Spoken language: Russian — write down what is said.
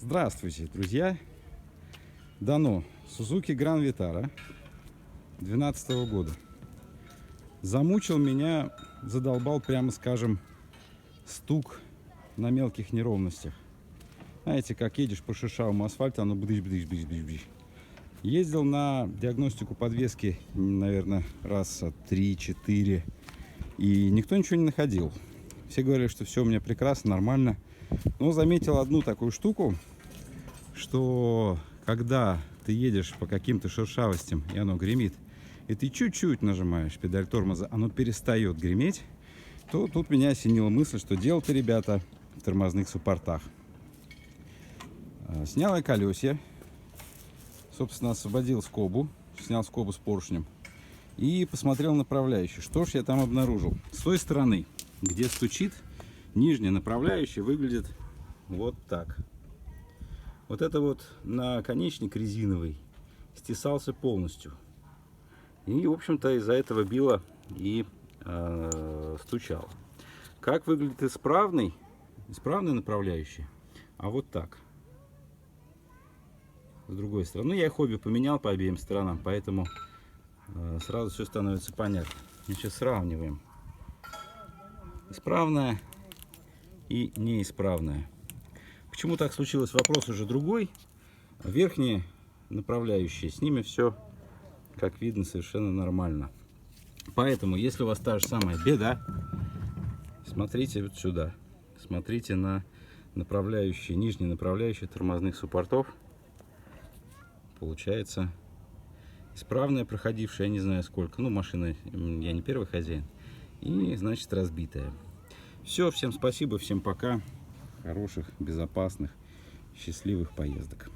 Здравствуйте, друзья! Дано Suzuki Grand Vitara 2012 года. Замучил меня, задолбал, прямо скажем, стук на мелких неровностях. Знаете, как едешь по шершавому асфальту, оно бдыщ-бдыщ-бдыщ-бдыщ. Ездил на диагностику подвески, наверное, раз 3-4, и никто ничего не находил. Все говорили, что все у меня прекрасно, нормально. Но заметил одну такую штуку, что когда ты едешь по каким-то шершавостям, и оно гремит, и ты чуть-чуть нажимаешь педаль тормоза, оно перестает греметь, то тут меня осенила мысль, что делать, ребята, в тормозных суппортах. Снял я колесья, собственно, освободил скобу, снял скобу с поршнем и посмотрел направляющие. Что ж я там обнаружил? С той стороны, где стучит, нижняя направляющая выглядит вот так. Вот это вот наконечник резиновый стесался полностью. И, в общем-то, из-за этого било и стучало. Как выглядит исправная направляющая? А вот так. С другой стороны. Ну, я их обе поменял по обеим сторонам, поэтому сразу все становится понятно. Мы сейчас сравниваем. Исправная и неисправная. Почему так случилось? Вопрос уже другой. Верхние направляющие, с ними все, как видно, совершенно нормально. Поэтому, если у вас та же самая беда, смотрите вот сюда. Смотрите на направляющие, нижние направляющие тормозных суппортов. Получается исправная, проходившая, я не знаю сколько. Ну, машина, я не первый хозяин. И, значит, разбитая. Все, всем спасибо, всем пока. Хороших, безопасных, счастливых поездок.